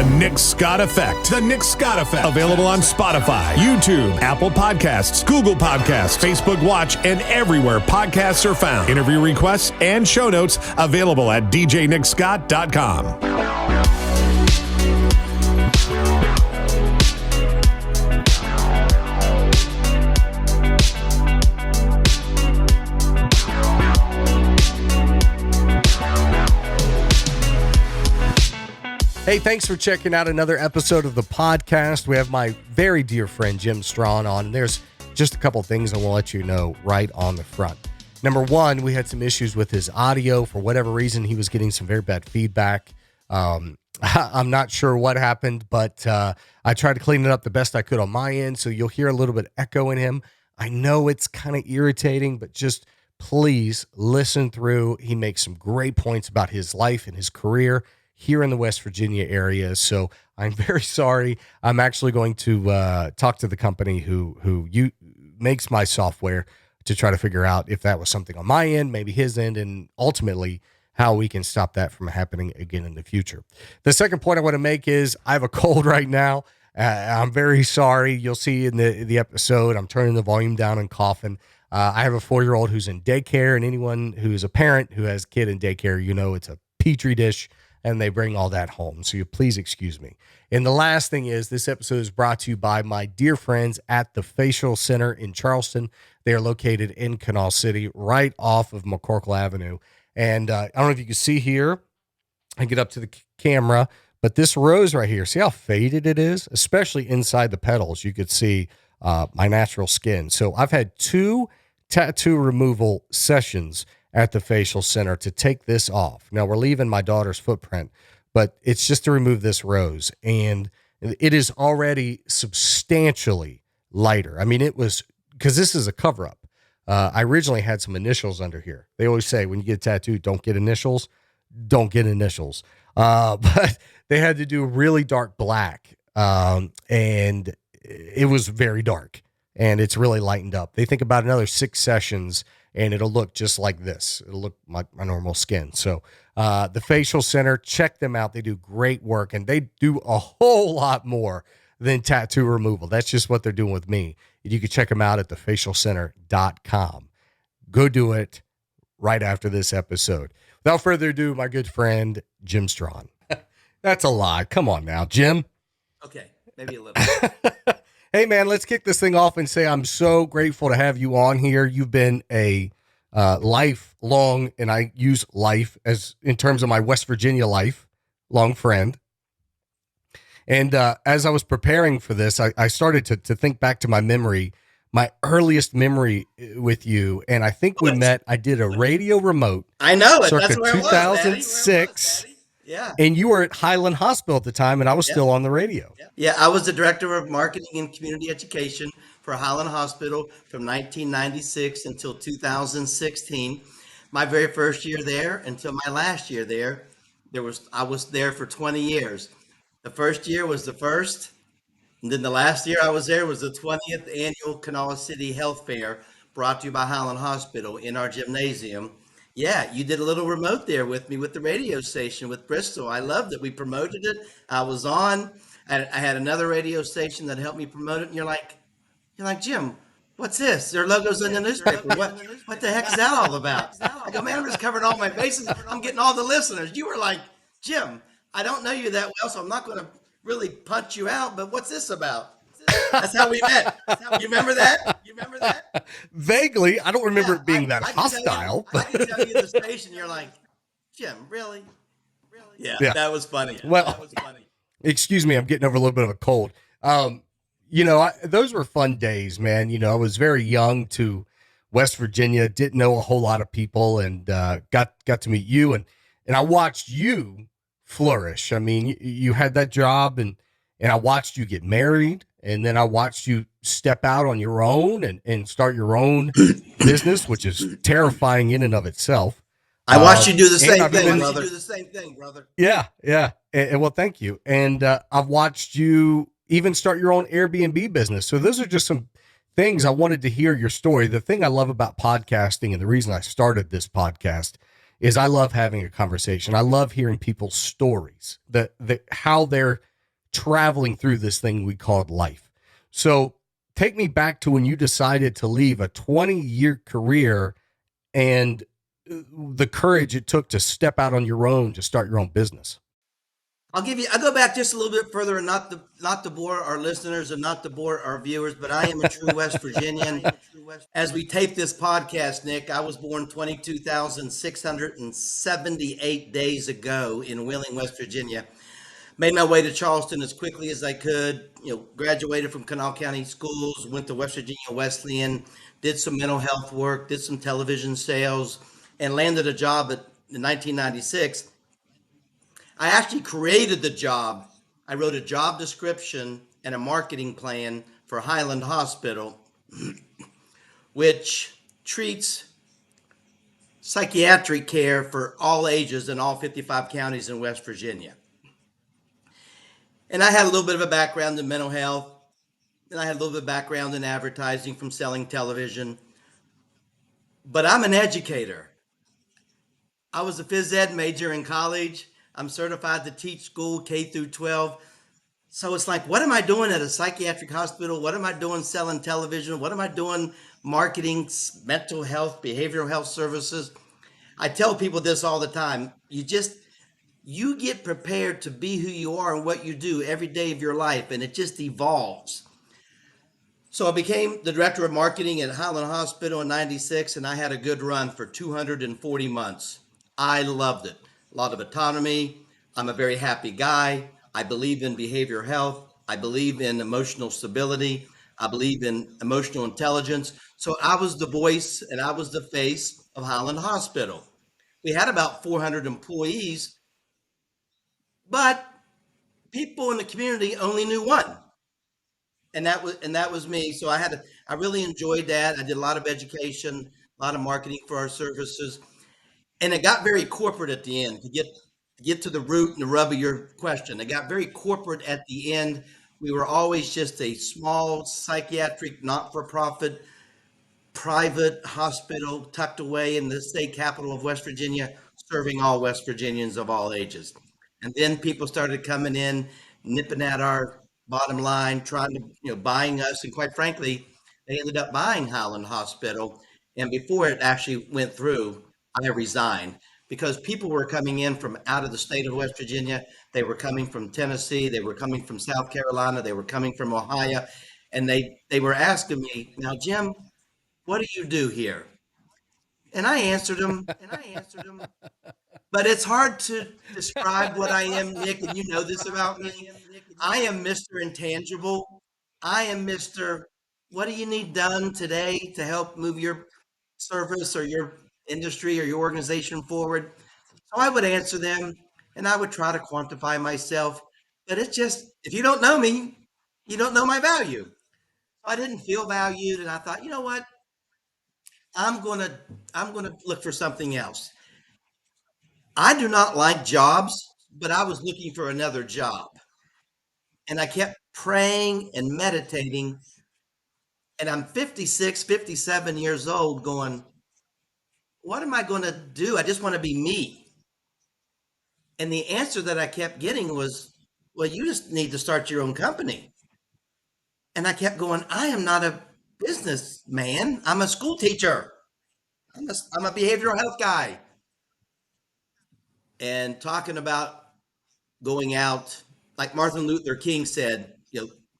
The Nick Scott Effect. The Nick Scott Effect. Available on Spotify, YouTube, Apple Podcasts, Google Podcasts, Facebook Watch, and everywhere podcasts are found. Interview requests and show notes available at djnickscott.com. Hey, thanks for checking out another episode of the podcast. We have my very dear friend Jim Strawn on, and there's just a couple things I want to let you know right on the front. Number one, we had some issues with his audio. For whatever reason, he was getting some very bad feedback. I'm not sure what happened, but I tried to clean it up the best I could on my end, so you'll hear a little bit of echo in him. I know it's kind of irritating, but just please listen through. He makes some great points about his life and his career here in the West Virginia area. So I'm very sorry. I'm actually going to talk to the company who makes my software to try to figure out if that was something on my end, maybe his end, and ultimately how we can stop that from happening again in the future. The second point I want to make is I have a cold right now. I'm very sorry. You'll see in the episode, I'm turning the volume down and coughing. I have a 4-year-old who's in daycare, and anyone who's a parent who has a kid in daycare, you know it's a petri dish, and they bring all that home. So you please excuse me. And the last thing is, this episode is brought to you by my dear friends at the Facial Center in Charleston. They are located in Canal City, right off of McCorkle Avenue. And I don't know if you can see here, I get up to the camera, but this rose right here, see how faded it is? Especially inside the petals, you could see my natural skin. So I've had 2 tattoo removal sessions at the Facial Center to take this off. Now we're leaving my daughter's footprint, but it's just to remove this rose, and it is already substantially lighter. I mean, it was, because this is a cover up. I originally had some initials under here. They always say when you get a tattoo, don't get initials. But they had to do really dark black. And it was very dark, and it's really lightened up. They think about another 6 sessions and it'll look just like this. It'll look like my normal skin. So the Facial Center, check them out. They do great work, and they do a whole lot more than tattoo removal. That's just what they're doing with me. You can check them out at thefacialcenter.com. Go do it right after this episode. Without further ado, my good friend, Jim Strawn. That's a lie. Come on now, Jim. Okay, maybe a little. Hey, man, let's kick this thing off and say I'm so grateful to have you on here. You've been a lifelong, and I use life as in terms of my West Virginia lifelong friend. And as I was preparing for this, I started to think back to my earliest memory with you. And I think we met, I did a radio remote. I know it. Circa That's where 2006. Yeah. And you were at Highland Hospital at the time, and I was still on the radio. Yeah, I was the director of marketing and community education for Highland Hospital from 1996 until 2016. My very first year there until my last year there, I was there for 20 years. The first year was the first, and then the last year I was there was the 20th annual Kanawha City Health Fair, brought to you by Highland Hospital in our gymnasium. Yeah, you did a little remote there with me with the radio station with Bristol. I loved it. We promoted it. I was on. I had another radio station that helped me promote it. And you're like, Jim, what's this? Their logo's in the newspaper. What the heck is that all about? I go, man, I'm just covering all my bases. I'm getting all the listeners. You were like, Jim, I don't know you that well, so I'm not going to really punch you out. But what's this about? That's how we met. You remember that? Vaguely. I don't remember it being that hostile. I can tell you the station. You're like, Jim, really? Yeah, that was funny. Well, that was funny. Excuse me, I'm getting over a little bit of a cold. Those were fun days, man. You know, I was very young to West Virginia, didn't know a whole lot of people, and got to meet you, and I watched you flourish. I mean, you had that job, and I watched you get married, and then I watched you step out on your own and start your own business, which is terrifying in and of itself. I watched you do the same thing, brother. Yeah. And well, thank you. And I've watched you even start your own Airbnb business. So those are just some things I wanted to hear your story. The thing I love about podcasting, and the reason I started this podcast, is I love having a conversation. I love hearing people's stories, how they're traveling through this thing we called life. So take me back to when you decided to leave a 20-year career and the courage it took to step out on your own to start your own business. I'll go back just a little bit further, and not to bore our listeners and not to bore our viewers, but I am a true West Virginian. As we tape this podcast, Nick, I was born 22,678 days ago in Wheeling, West Virginia. Made my way to Charleston as quickly as I could. Graduated from Kanawha County schools, went to West Virginia Wesleyan, did some mental health work, did some television sales, and landed a job in 1996. I actually created the job. I wrote a job description and a marketing plan for Highland Hospital, which treats psychiatric care for all ages in all 55 counties in West Virginia. And I had a little bit of a background in mental health, and I had a little bit of background in advertising from selling television. But I'm an educator. I was a phys ed major in college. I'm certified to teach school K through 12. So it's like, what am I doing at a psychiatric hospital? What am I doing selling television? What am I doing marketing mental health, behavioral health services? I tell people this all the time. You get prepared to be who you are and what you do every day of your life, and it just evolves. So I became the director of marketing at Highland Hospital in 96, and I had a good run for 240 months. I loved it. A lot of autonomy. I'm a very happy guy. I believe in behavioral health. I believe in emotional stability. I believe in emotional intelligence. So I was the voice and I was the face of Highland Hospital. We had about 400 employees, but people in the community only knew one, and that was me. So I really enjoyed that. I did a lot of education, a lot of marketing for our services, and it got very corporate at the end. To get to the root and the rub of your question, it got very corporate at the end. We were always just a small psychiatric, not-for-profit, private hospital tucked away in the state capital of West Virginia, serving all West Virginians of all ages. And then people started coming in, nipping at our bottom line, trying to, buying us. And quite frankly, they ended up buying Highland Hospital. And before it actually went through, I resigned because people were coming in from out of the state of West Virginia. They were coming from Tennessee. They were coming from South Carolina. They were coming from Ohio. And they were asking me, now, Jim, what do you do here? And I answered them, but it's hard to describe what I am, Nick, and you know this about me. I am Mr. Intangible. I am Mr. What do you need done today to help move your service or your industry or your organization forward? So I would answer them and I would try to quantify myself. But it's just, if you don't know me, you don't know my value. So I didn't feel valued. And I thought, you know what? I'm gonna I'm gonna look for something else. I do not like jobs, but I was looking for another job. And I kept praying and meditating. And I'm 56, 57 years old going, what am I going to do? I just want to be me. And the answer that I kept getting was, well, you just need to start your own company. And I kept going, I am not a businessman. I'm a school teacher. I'm a behavioral health guy. And talking about going out, like Martin Luther King said,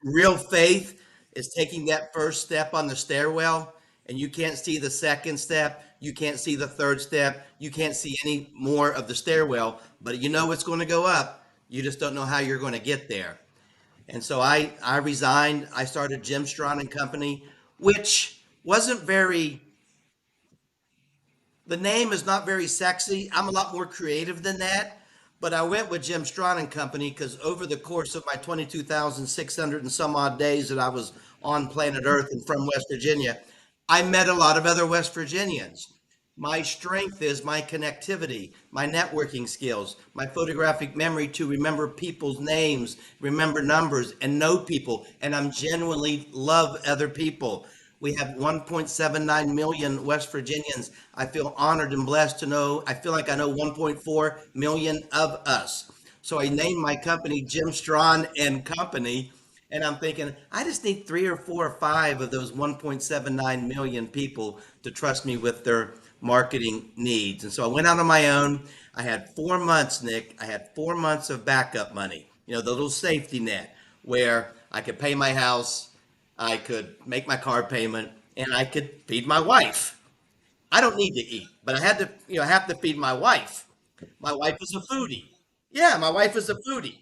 real faith is taking that first step on the stairwell, and you can't see the second step, you can't see the third step, you can't see any more of the stairwell, but you know it's going to go up. You just don't know how you're going to get there. And so I resigned. I started Jim Strawn and Company, which wasn't very the name is not very sexy. I'm a lot more creative than that. But I went with Jim Strawn and Company because over the course of my 22,600 and some odd days that I was on planet Earth and from West Virginia, I met a lot of other West Virginians. My strength is my connectivity, my networking skills, my photographic memory to remember people's names, remember numbers, and know people. And I'm genuinely love other people. We have 1.79 million West Virginians. I feel honored and blessed to know. I feel like I know 1.4 million of us. So I named my company Jim Strawn and Company. And I'm thinking, I just need three or four or five of those 1.79 million people to trust me with their marketing needs. And so I went out on my own. I had 4 months, Nick. I had 4 months of backup money, the little safety net where I could pay my house, I could make my car payment, and I could feed my wife. I don't need to eat, but I had to, I have to feed my wife. My wife is a foodie. Yeah, my wife is a foodie.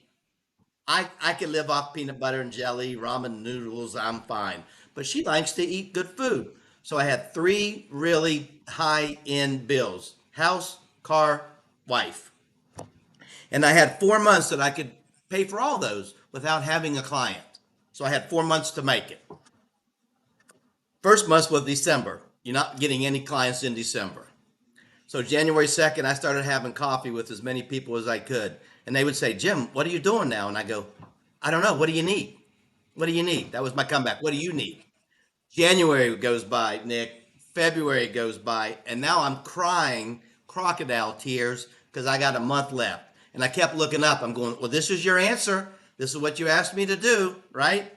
I can live off peanut butter and jelly, ramen noodles, I'm fine. But she likes to eat good food. So I had three really high end bills: house, car, wife. And I had 4 months that I could pay for all those without having a client. So I had 4 months to make it. First month was December. You're not getting any clients in December. So January 2nd, I started having coffee with as many people as I could. And they would say, Jim, what are you doing now? And I go, I don't know. What do you need? What do you need? That was my comeback. What do you need? January goes by, Nick. February goes by. And now I'm crying crocodile tears because I got a month left. And I kept looking up. I'm going, well, this is your answer. This is what you asked me to do, right?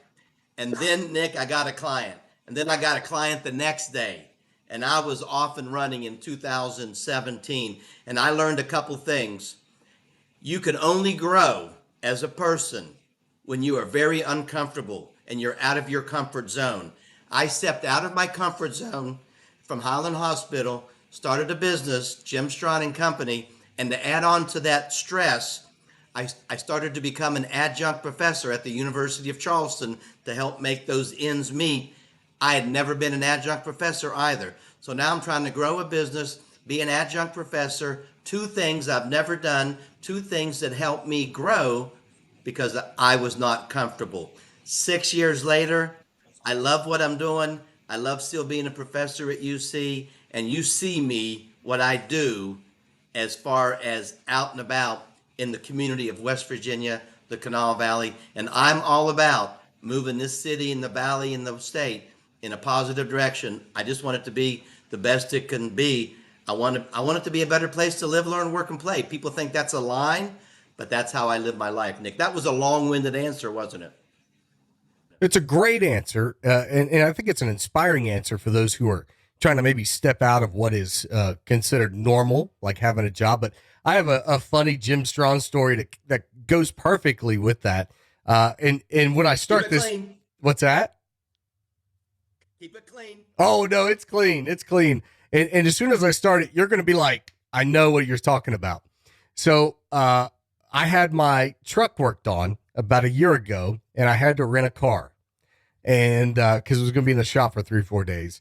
And then, Nick, I got a client. And then I got a client the next day. And I was off and running in 2017. And I learned a couple things. You can only grow as a person when you are very uncomfortable and you're out of your comfort zone. I stepped out of my comfort zone from Highland Hospital, started a business, Jim Strawn and Company, and to add on to that stress, I started to become an adjunct professor at the University of Charleston to help make those ends meet. I had never been an adjunct professor either. So now I'm trying to grow a business, be an adjunct professor, two things I've never done, two things that helped me grow because I was not comfortable. 6 years later, I love what I'm doing. I love still being a professor at UC, and you see me, what I do as far as out and about in the community of West Virginia, the Kanawha Valley, and I'm all about moving this city and the valley and the state in a positive direction. I just want it to be the best it can be. I want it to be a better place to live, learn, work, and play. People think that's a line, but that's how I live my life, Nick. That was a long-winded answer, wasn't it? It's a great answer, and I think it's an inspiring answer for those who are trying to maybe step out of what is considered normal, like having a job. But I have a funny Jim Strawn story that goes perfectly with that. And when I start this, Clean. what's that? Keep it clean. Oh no, it's clean. It's clean. And as soon as I start it, you're going to be like, I know what you're talking about. So I had my truck worked on about a year ago, and I had to rent a car, and because it was going to be in the shop for 3-4 days.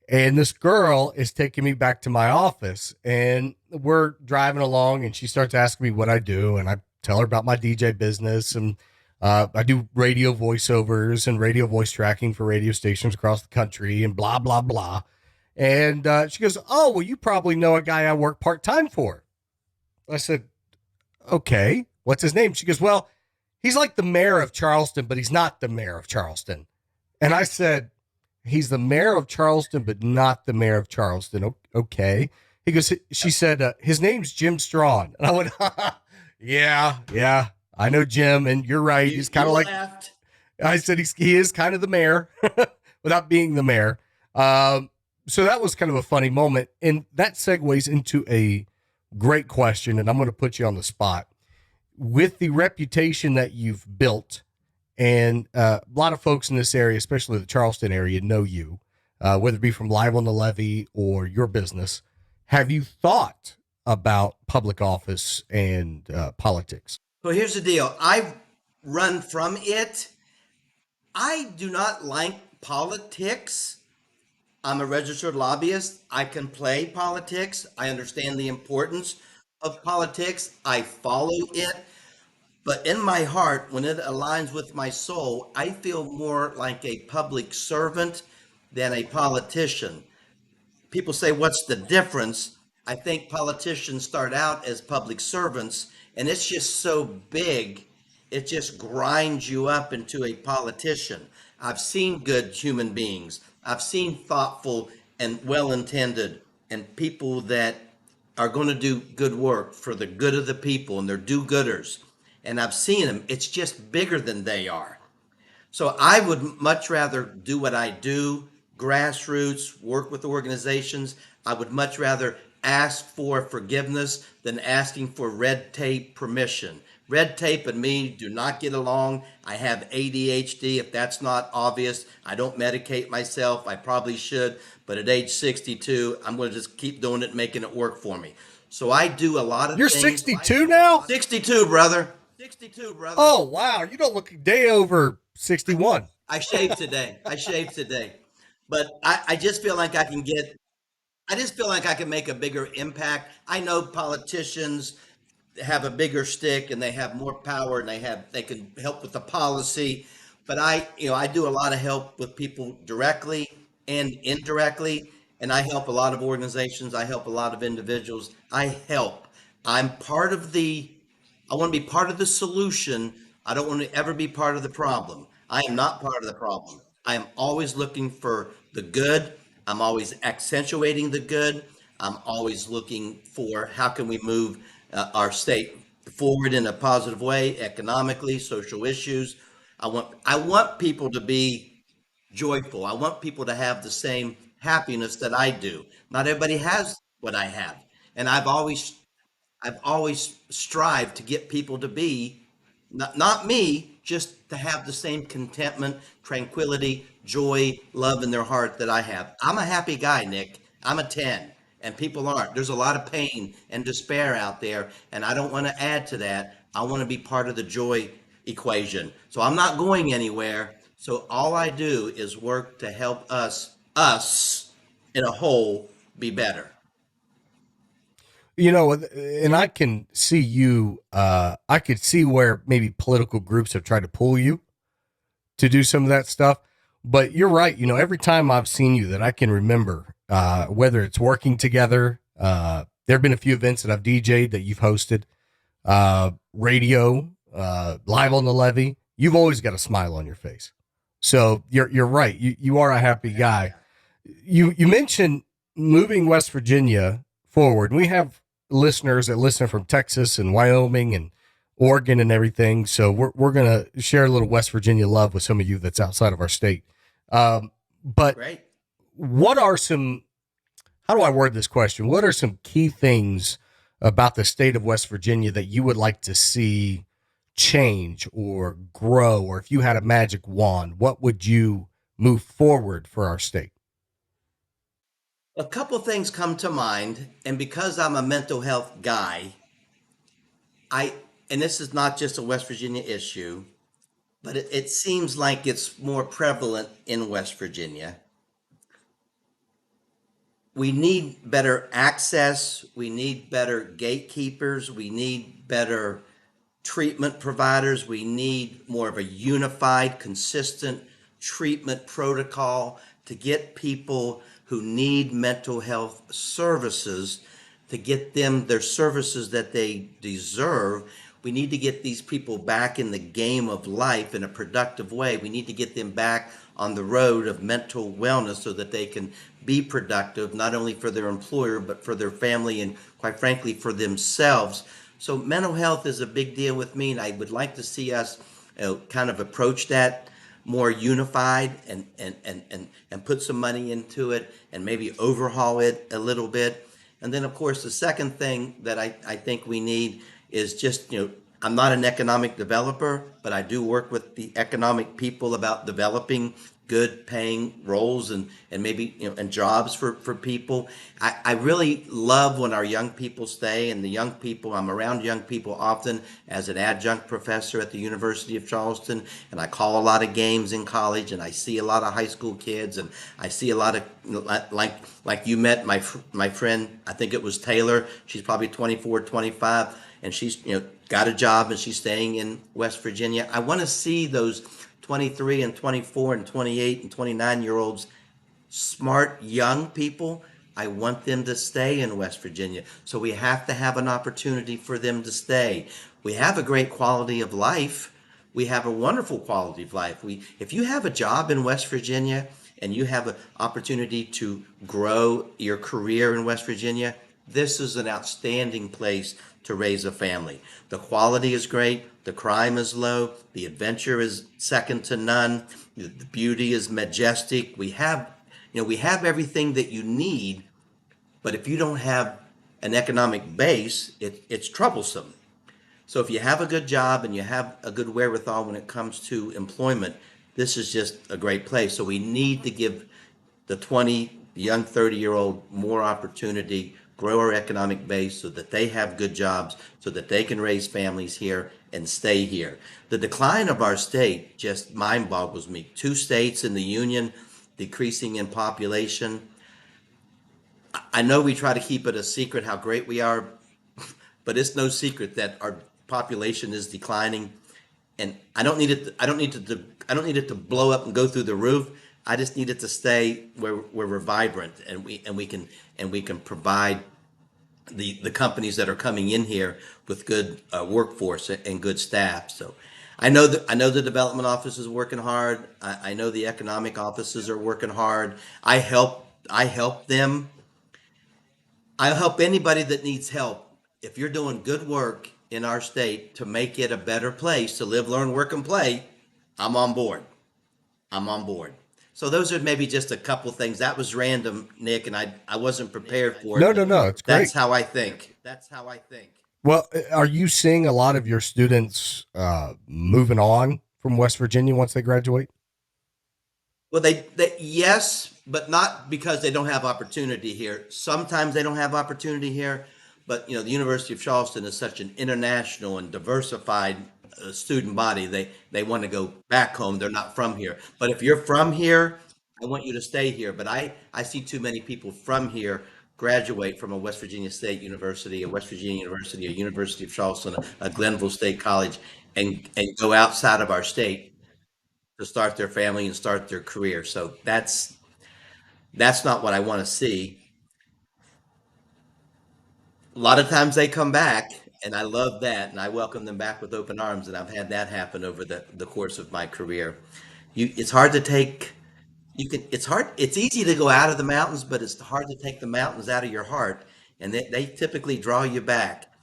And this girl is taking me back to my office, and we're driving along, and she starts asking me what I do, and I tell her about my DJ business, and I do radio voiceovers and radio voice tracking for radio stations across the country, and blah blah blah. And she goes, "Oh, well, you probably know a guy I work part-time for." I said, "Okay, what's his name?" She goes, "Well, he's like the mayor of Charleston, but he's not the mayor of Charleston." And I said, "He's the mayor of Charleston, but not the mayor of Charleston." Okay. She said, his name's Jim Strawn. And I went, yeah, I know Jim. And you're right. He's kind of like, laughed. I said, he is kind of the mayor without being the mayor. So that was kind of a funny moment. And that segues into a great question. And I'm going to put you on the spot. With the reputation that you've built, and a lot of folks in this area, especially the Charleston area, know you, whether it be from Live on the Levee or your business. Have you thought about public office and politics? Well, here's the deal. I've run from it. I do not like politics. I'm a registered lobbyist. I can play politics. I understand the importance of politics. I follow it. But in my heart, when it aligns with my soul, I feel more like a public servant than a politician. People say, what's the difference? I think politicians start out as public servants, and it's just so big, it just grinds you up into a politician. I've seen good human beings, I've seen thoughtful and well intended, and people that are going to do good work for the good of the people, and they're do gooders. and I've seen them. It's just bigger than they are. So I would much rather do what I do, grassroots, work with organizations. I would much rather ask for forgiveness than asking for red tape permission. Red tape and me do not get along. I have ADHD. If that's not obvious, I don't medicate myself. I probably should, but at age 62, I'm going to just keep doing it, making it work for me. So I do a lot of You're things. 62 now? 62, brother. 62, brother. Oh, wow. You don't look a day over 61. I shaved today. I shaved today. But I just feel like I just feel like I can make a bigger impact. I know politicians have a bigger stick and they have more power and they can help with the policy. But I do a lot of help with people directly and indirectly. And I help a lot of organizations. I help a lot of individuals. I help. I'm part of I want to be part of the solution. I don't want to ever be part of the problem. I am not part of the problem. I am always looking for the good. I'm always accentuating the good. I'm always looking for how can we move our state forward in a positive way, economically, social issues. I want people to be joyful. I want people to have the same happiness that I do. Not everybody has what I have, and I've always strived to get people to be, not me, just to have the same contentment, tranquility, joy, love in their heart that I have. I'm a happy guy, Nick. I'm a 10, and people aren't. There's a lot of pain and despair out there, and I don't want to add to that. I want to be part of the joy equation. So I'm not going anywhere. So all I do is work to help us in a whole, be better. And I can see I could see where maybe political groups have tried to pull you to do some of that stuff. But you're right. Every time I've seen you that I can remember, whether it's working together, there have been a few events that I've DJ'd that you've hosted, radio, live on the levee. You've always got a smile on your face. So you're right. You are a happy guy. You mentioned moving West Virginia forward. We have listeners that listen from Texas and Wyoming and Oregon and everything. So we're going to share a little West Virginia love with some of you that's outside of our state. But Great. what are how do I word this question? What are some key things about the state of West Virginia that you would like to see change or grow? Or if you had a magic wand, what would you move forward for our state? A couple things come to mind, and because I'm a mental health guy, I and this is not just a West Virginia issue, but it seems like it's more prevalent in West Virginia. We need better access. We need better gatekeepers. We need better treatment providers. We need more of a unified, consistent treatment protocol to get people who need mental health services, to get them their services that they deserve. We need to get these people back in the game of life in a productive way. We need to get them back on the road of mental wellness so that they can be productive, not only for their employer, but for their family and, quite frankly, for themselves. So mental health is a big deal with me, and I would like to see us kind of approach that more unified and put some money into it and maybe overhaul it a little bit. And then, of course, the second thing that I think we need is just, I'm not an economic developer, but I do work with the economic people about developing good paying roles and maybe, and jobs for people. I really love when our young people stay, and the young people, I'm around young people often as an adjunct professor at the University of Charleston, and I call a lot of games in college, and I see a lot of high school kids, and I see a lot of, like you met my friend, I think it was Taylor. She's probably 24, 25, and she's, got a job and she's staying in West Virginia. I want to see those 23 and 24 and 28 and 29-year-olds, smart young people. I want them to stay in West Virginia. So we have to have an opportunity for them to stay. We have a great quality of life. We have a wonderful quality of life. If you have a job in West Virginia and you have an opportunity to grow your career in West Virginia, this is an outstanding place to raise a family. The quality is great. The crime is low. The adventure is second to none. The beauty is majestic. We have everything that you need, but if you don't have an economic base, it's troublesome. So if you have a good job and you have a good wherewithal when it comes to employment, this is just a great place. So we need to give the young 30-year-old more opportunity, grow our economic base so that they have good jobs, so that they can raise families here and stay here. The decline of our state just mind boggles me. 2 states in the union decreasing in population. I know we try to keep it a secret how great we are, but it's no secret that our population is declining. And I don't need it to blow up and go through the roof. I just need it to stay where we're vibrant, and we can provide the companies that are coming in here with good workforce and good staff. So I know the development office is working hard. I know the economic offices are working hard. I help them. I help anybody that needs help. If you're doing good work in our state to make it a better place to live, learn, work, and play, I'm on board. I'm on board. So those are maybe just a couple things. That was random, Nick, and I wasn't prepared for it. No, it's great. That's how I think. That's how I think. Well, are you seeing a lot of your students moving on from West Virginia once they graduate? Well, yes, but not because they don't have opportunity here. Sometimes they don't have opportunity here, but the University of Charleston is such an international and diversified student body. They want to go back home. They're not from here. But if you're from here, I want you to stay here. But I see too many people from here graduate from a West Virginia State University, a West Virginia University, a University of Charleston, a Glenville State College, and go outside of our state to start their family and start their career. So that's not what I want to see. A lot of times they come back, and I love that, and I welcome them back with open arms, and I've had that happen over the course of my career. It's hard to take. It's easy to go out of the mountains, but it's hard to take the mountains out of your heart, and they typically draw you back.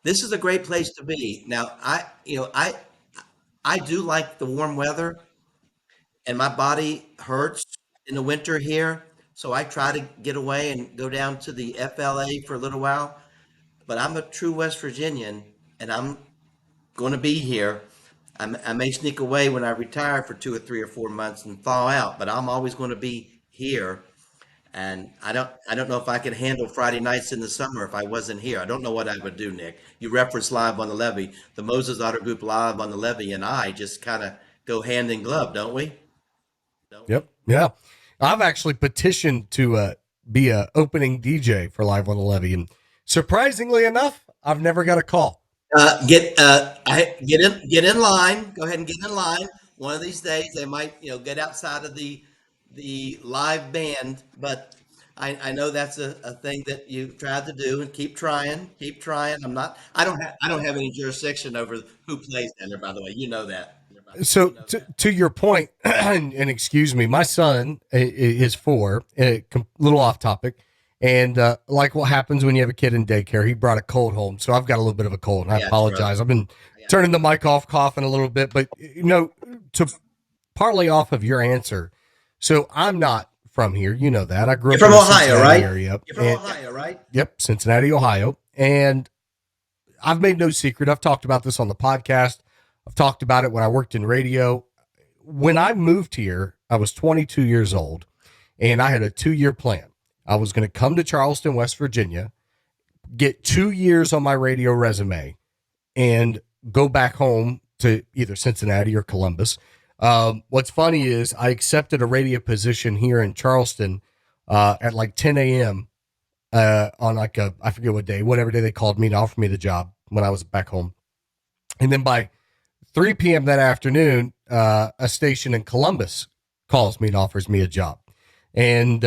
This is a great place to be. Now, I do like the warm weather, and my body hurts in the winter here. So I try to get away and go down to the FLA for a little while. But I'm a true West Virginian, and I'm going to be here. I may sneak away when I retire for 2 or 3 or 4 months and thaw out, but I'm always going to be here. And I don't know if I could handle Friday nights in the summer if I wasn't here. I don't know what I would do, Nick. You referenced Live on the Levee. The Moses Otter Group Live on the Levee and I just kind of go hand in glove, don't we? Yep. Yeah. I've actually petitioned to be a opening DJ for Live on the Levee, and surprisingly enough, I've never got a call. Get in line. Go ahead and get in line. One of these days, they might get outside of the live band, but I know that's a thing that you tried to do, and keep trying. I don't have any jurisdiction over who plays down there. By the way, you know that. So to your point, and excuse me, my son is 4, a little off topic. And like what happens when you have a kid in daycare, he brought a cold home. So I've got a little bit of a cold, and I apologize. I've been turning the mic off, coughing a little bit, but to partly off of your answer. So I'm not from here. You know that. I grew up from in the Ohio, Cincinnati right? area. You're from Ohio, right? Yep. Cincinnati, Ohio. And I've made no secret. I've talked about this on the podcast. I've talked about it when I worked in radio. When I moved here, I was 22 years old, and I had a 2-year plan. I was going to come to Charleston, West Virginia, get 2 years on my radio resume, and go back home to either Cincinnati or Columbus. What's funny is I accepted a radio position here in Charleston at like 10 a.m. On like I forget what day, whatever day they called me to offer me the job when I was back home. And then by 3 p.m. that afternoon, a station in Columbus calls me and offers me a job. And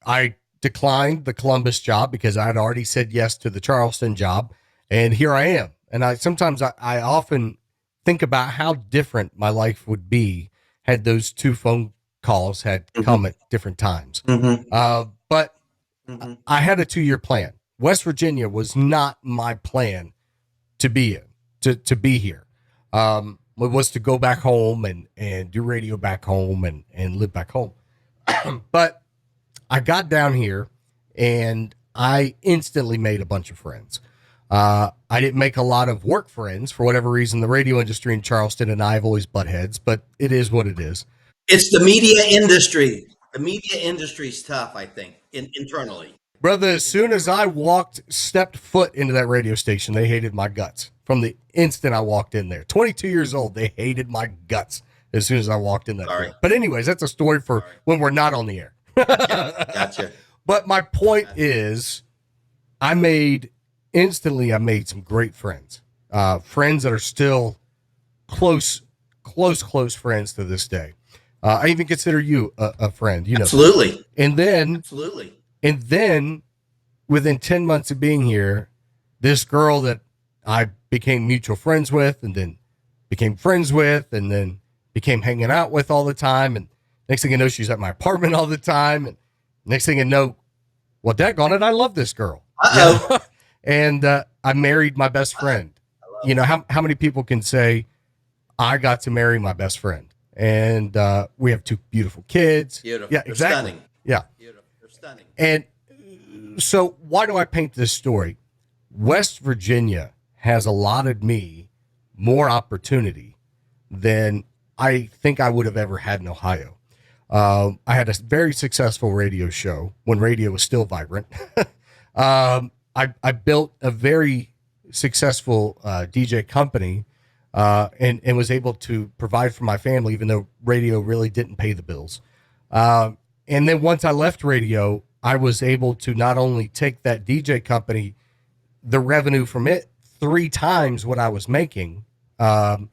I declined the Columbus job because I had already said yes to the Charleston job. And here I am. And I often think about how different my life would be had those 2 phone calls had come at different times. But I had a 2-year plan. West Virginia was not my plan to be in. to be here. It was to go back home and do radio back home and live back home. But I got down here and I instantly made a bunch of friends. I didn't make a lot of work friends for whatever reason. The radio industry in Charleston and I have always butt heads, but it is what it is. It's the media industry. The media industry is tough, I think, internally. Brother, as soon as I stepped foot into that radio station, they hated my guts. From the instant I walked in there, 22 years old, they hated my guts as soon as I walked in that door. But anyways, that's a story for when we're not on the air. Gotcha. But my point is, I made some great friends, friends that are still close friends to this day. I even consider you a friend, you know. Absolutely. And then within 10 months of being here, this girl that I became mutual friends with and then became friends with and then became hanging out with all the time. And next thing you know, she's at my apartment all the time. And next thing you know, well, daggone it, I love this girl. Uh-oh. And I married my best friend. You know, how many people can say, I got to marry my best friend? And we have 2 beautiful kids. Beautiful. Yeah, They're exactly. Stunning. Yeah. Beautiful. They're stunning. And so why do I paint this story? West Virginia has allotted me more opportunity than I think I would have ever had in Ohio. I had a very successful radio show when radio was still vibrant. I built a very successful DJ company and was able to provide for my family, even though radio really didn't pay the bills. And then once I left radio, I was able to not only take that DJ company, the revenue from it 3 times what I was making. And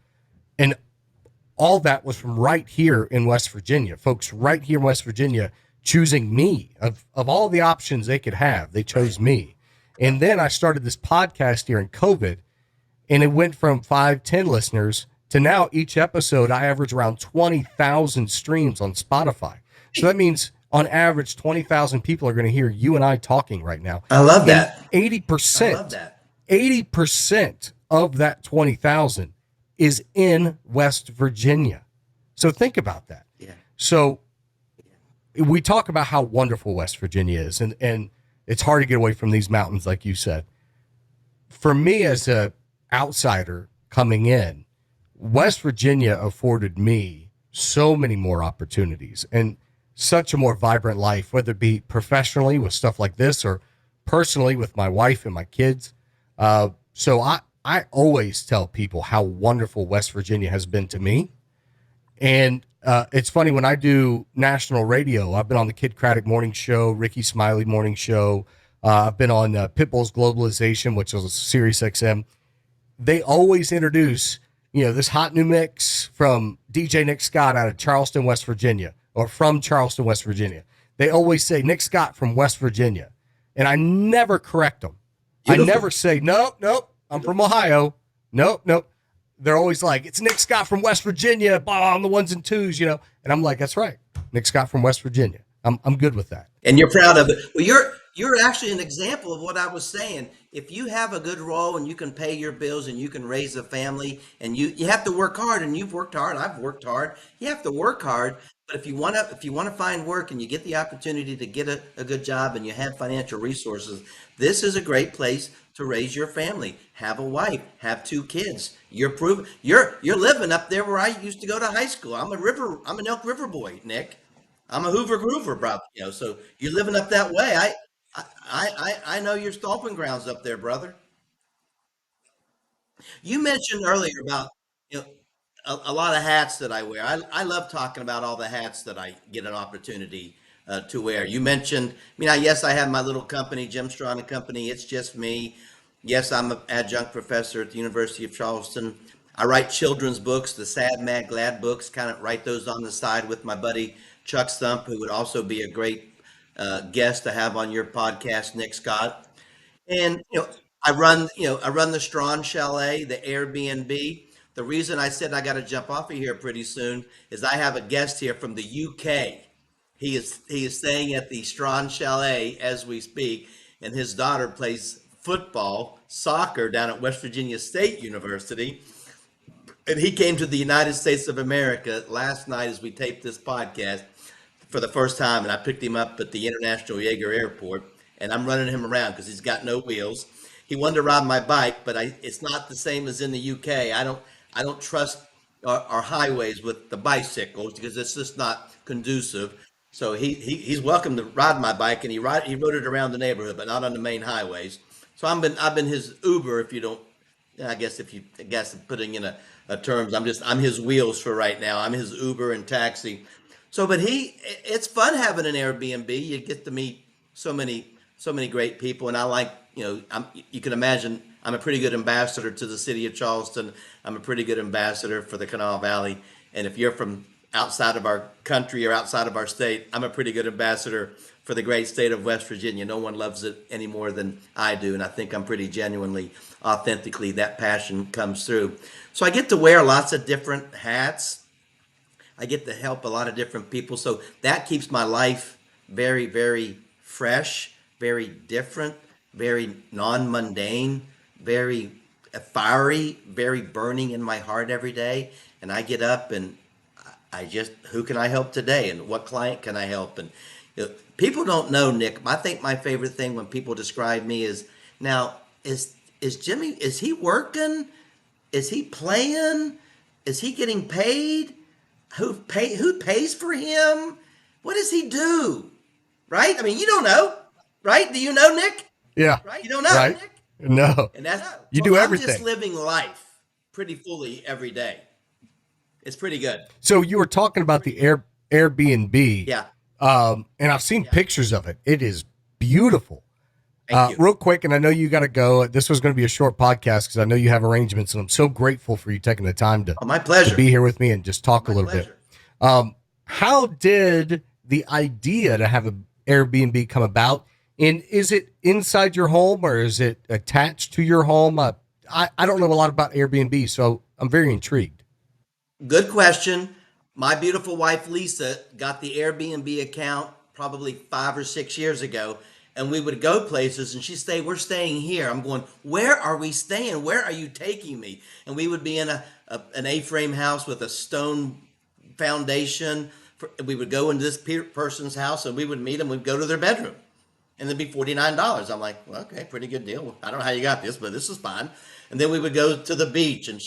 all that was from right here in West Virginia. Folks right here in West Virginia choosing me. Of all the options they could have, they chose me. And then I started this podcast during COVID, and it went from 5-10 listeners to now each episode, I average around 20,000 streams on Spotify. So that means on average, 20,000 people are going to hear you and I talking right now. I love that. 80%. I love that. 80% of that 20,000 is in West Virginia. So think about that. Yeah. So we talk about how wonderful West Virginia is, and it's hard to get away from these mountains, like you said. For me as a outsider coming in, West Virginia afforded me so many more opportunities and such a more vibrant life, whether it be professionally with stuff like this or personally with my wife and my kids. So I always tell people how wonderful West Virginia has been to me. And it's funny, when I do national radio, I've been on the Kid Craddock Morning Show, Ricky Smiley Morning Show. I've been on Pitbull's Globalization, which was a Sirius XM. They always introduce, this hot new mix from DJ Nick Scott out of Charleston, West Virginia, or from Charleston, West Virginia. They always say Nick Scott from West Virginia. And I never correct them. Beautiful. I never say, nope, I'm from Ohio. Nope. They're always like, it's Nick Scott from West Virginia, on the 1s and 2s, And I'm like, that's right. Nick Scott from West Virginia. I'm good with that. And you're proud of it. Well, you're actually an example of what I was saying. If you have a good role and you can pay your bills and you can raise a family, and you have to work hard, and you've worked hard, I've worked hard. You have to work hard. But if you want to find work and you get the opportunity to get a good job and you have financial resources, this is a great place to raise your family. Have a wife, have 2 kids. You're living up there where I used to go to high school. I'm an Elk River boy, Nick. I'm a Hoover, brother. So you're living up that way. I know your stomping grounds up there, brother. You mentioned earlier about a lot of hats that I wear. I love talking about all the hats that I get an opportunity to wear. You mentioned, yes, I have my little company, Jim Strawn and Company. It's just me. Yes, I'm an adjunct professor at the University of Charleston. I write children's books, the Sad, Mad, Glad books, kind of write those on the side with my buddy Chuck Stump, who would also be a great guest to have on your podcast, Nick Scott. And I run the Strawn Chalet, the Airbnb. The reason I said I got to jump off of here pretty soon is I have a guest here from the UK. He is staying at the Strawn Chalet as we speak, and his daughter plays football, soccer down at West Virginia State University. And he came to the United States of America last night as we taped this podcast for the first time, and I picked him up at the International Jaeger Airport, and I'm running him around because he's got no wheels. He wanted to ride my bike, but it's not the same as in the UK. I don't trust our highways with the bicycles because it's just not conducive. So he's welcome to ride my bike, and he rode it around the neighborhood, but not on the main highways. So I've been his Uber, if you don't, I guess putting in a terms, I'm his wheels for right now. I'm his Uber and taxi. So, but it's fun having an Airbnb. You get to meet so many great people, and I like, you can imagine I'm a pretty good ambassador to the city of Charleston. I'm a pretty good ambassador for the Kanawha Valley, and if you're from outside of our country or outside of our state, I'm a pretty good ambassador for the great state of West Virginia. No one loves it any more than I do, and I think I'm pretty genuinely, authentically, that passion comes through. So I get to wear lots of different hats. I get to help a lot of different people. So that keeps my life very, very fresh, very different, very non-mundane, very fiery, very burning in my heart every day. And I get up and who can I help today? And what client can I help? And people don't know, Nick. I think my favorite thing when people describe me is, now, is Jimmy, is he working? Is he playing? Is he getting paid? Who pays for him? What does he do? Right? I mean, you don't know, right? Do you know, Nick? Yeah. Right? You don't know, Right. Nick? No. And that's You do I'm everything. just living life pretty fully every day. It's pretty good. So you were talking about the Airbnb. Yeah. And I've seen pictures of it. It is beautiful. Thank you. Real quick, and I know you got to go. This was going to be a short podcast because I know you have arrangements, and I'm so grateful for you taking the time to, Oh, my pleasure. to be here with me and just talk a little Pleasure. bit. How did the idea to have an Airbnb come about? And is it inside your home or is it attached to your home? I don't know a lot about Airbnb, so I'm very intrigued. Good question. My beautiful wife, Lisa, got the Airbnb account probably 5 or 6 years ago. And we would go places and we're staying here. I'm going, where are we staying? Where are you taking me? And we would be in an A-frame house with a stone foundation. We would go into this person's house and we would meet them. We'd go to their bedroom and it'd be $49. I'm like, well, okay, pretty good deal. I don't know how you got this, but this is fine. And then we would go to the beach and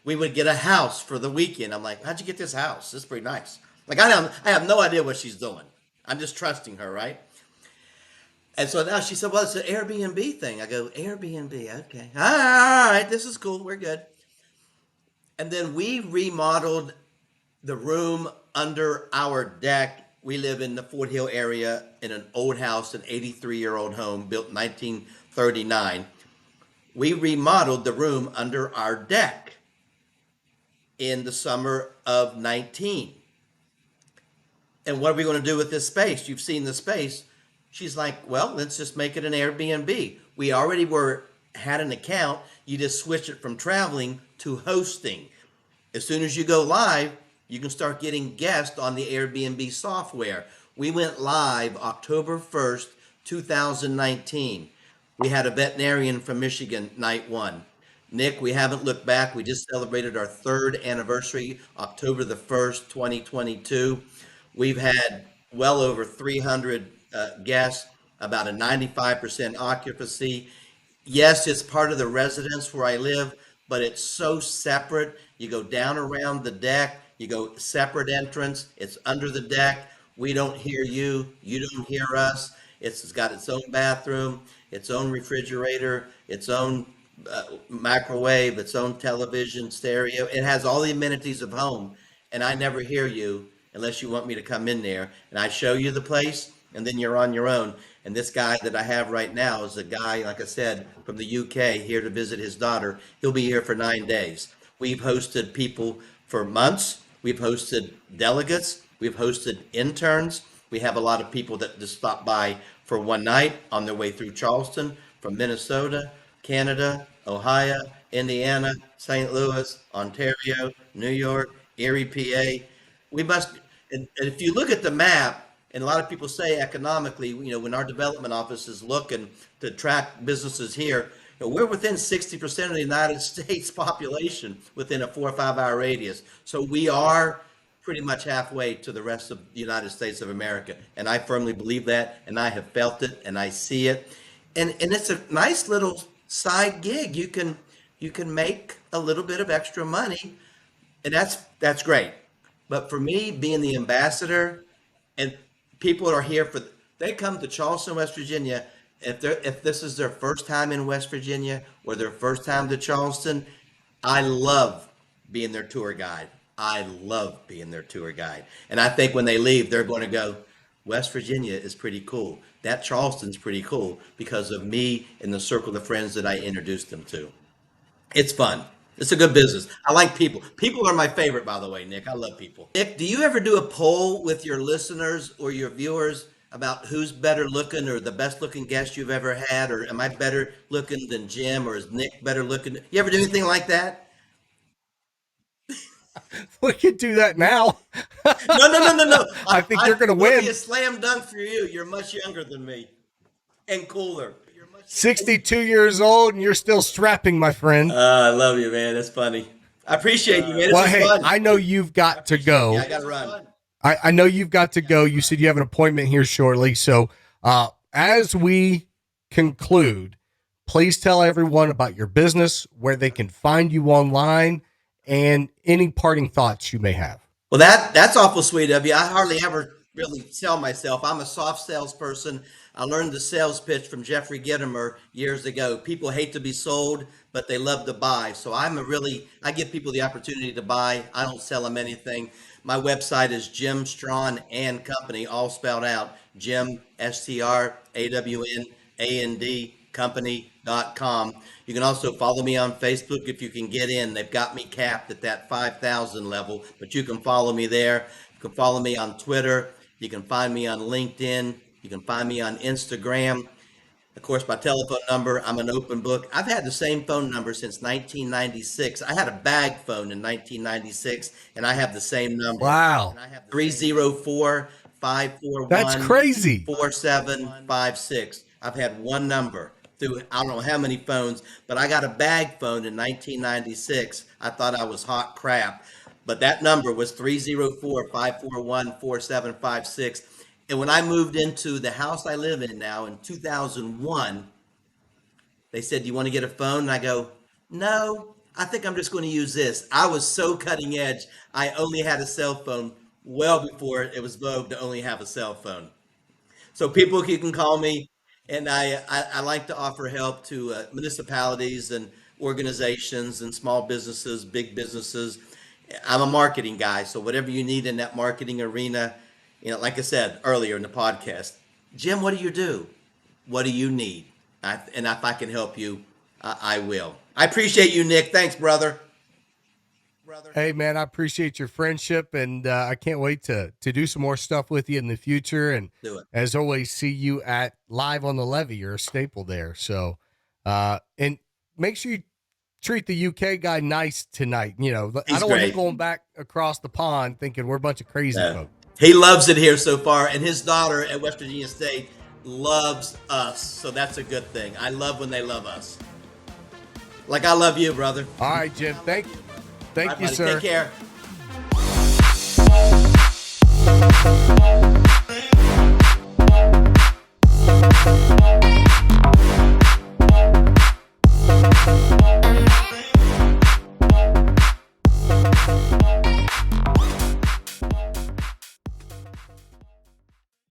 we would get a house for the weekend. I'm like, how'd you get this house? This is pretty nice. Like, I have no idea what she's doing. I'm just trusting her, right? And so now she said, well, it's an Airbnb thing. I go, Airbnb, okay. All right, this is cool. We're good. And then we remodeled the room under our deck. We live in the Fort Hill area in an old house, an 83-year-old home built in 1939. We remodeled the room under our deck in the summer of 19. And what are we going to do with this space? You've seen the space. She's like, well, let's just make it an Airbnb. We already had an account. You just switch it from traveling to hosting. As soon as you go live, you can start getting guests on the Airbnb software. We went live October 1st, 2019. We had a veterinarian from Michigan night one. Nick, we haven't looked back. We just celebrated our 3rd anniversary, October the 1st, 2022. We've had well over 300 guests, about a 95% occupancy. Yes, it's part of the residence where I live, but it's so separate. You go down around the deck, you go separate entrance, it's under the deck. We don't hear you, you don't hear us. It's got its own bathroom, its own refrigerator, its own microwave, its own television, stereo. It has all the amenities of home, and I never hear you unless you want me to come in there. And I show you the place, and then you're on your own. And this guy that I have right now is a guy, like I said, from the UK, here to visit his daughter. He'll be here for 9 days. We've hosted people for months. We've hosted delegates. We've hosted interns. We have a lot of people that just stop by for one night on their way through Charleston from Minnesota, Canada, Ohio, Indiana, St. Louis, Ontario, New York, Erie, PA. We must, and if you look at the map, And a lot of people say economically, when our development office is looking to attract businesses here, we're within 60% of the United States population within a 4 or 5 hour radius. So we are pretty much halfway to the rest of the United States of America. And I firmly believe that, and I have felt it, and I see it. And it's a nice little side gig. You can make a little bit of extra money, and that's great. But for me, being the ambassador, and people are here they come to Charleston, West Virginia. If this is their first time in West Virginia or their first time to Charleston, I love being their tour guide. I love being their tour guide. And I think when they leave, they're going to go, West Virginia is pretty cool. That Charleston's pretty cool because of me and the circle of friends that I introduced them to. It's fun. It's a good business. I like people. People are my favorite, by the way, Nick. I love people. Nick, do you ever do a poll with your listeners or your viewers about who's better looking or the best looking guest you've ever had? Or am I better looking than Jim, or is Nick better looking? You ever do anything like that? We could do that now. No. I think you're going to It'll win. be a slam dunk for you. You're much younger than me and cooler. 62 years old, and you're still strapping, my friend. I love you, man. That's funny. I appreciate you, man. Well, This hey, is fun. I know you've got to go. Yeah, I got to run. I know you've got to go. You said you have an appointment here shortly. So as we conclude, please tell everyone about your business, where they can find you online, and any parting thoughts you may have. Well, that's awful sweet of you. I hardly ever really sell myself. I'm a soft salesperson. I learned the sales pitch from Jeffrey Gitomer years ago. People hate to be sold, but they love to buy. So I give people the opportunity to buy. I don't sell them anything. My website is Jim Strawn and Company, all spelled out. Jim, STRAWN, company.com. You can also follow me on Facebook if you can get in. They've got me capped at that 5,000 level, but you can follow me there. You can follow me on Twitter. You can find me on LinkedIn. You can find me on Instagram. Of course, my telephone number, I'm an open book. I've had the same phone number since 1996. I had a bag phone in 1996, and I have the same number. Wow. 304-541. That's crazy. 4756. I've had one number through I don't know how many phones, but I got a bag phone in 1996. I thought I was hot crap, but that number was 304-541-4756. And when I moved into the house I live in now in 2001, they said, "Do you want to get a phone?" And I go, "No, I think I'm just going to use this." I was so cutting edge. I only had a cell phone well before it was vogue to only have a cell phone. So people, you can call me, and I like to offer help to municipalities and organizations and small businesses, big businesses. I'm a marketing guy, so whatever you need in that marketing arena, like I said earlier in the podcast, Jim, what do you do? What do you need? And if I can help you, I will. I appreciate you, Nick. Thanks, brother. Hey, man, I appreciate your friendship, and I can't wait to do some more stuff with you in the future. And Do it. as always, see you at Live on the Levee. You're a staple there. So, and make sure you treat the UK guy nice tonight. I don't want great. him going back across the pond thinking we're a bunch of crazy folks. He loves it here so far, and his daughter at West Virginia State loves us, so that's a good thing. I love when they love us. Like I love you, brother. All right, Jim. Thank you. Thank All right, you, buddy. sir. Take care.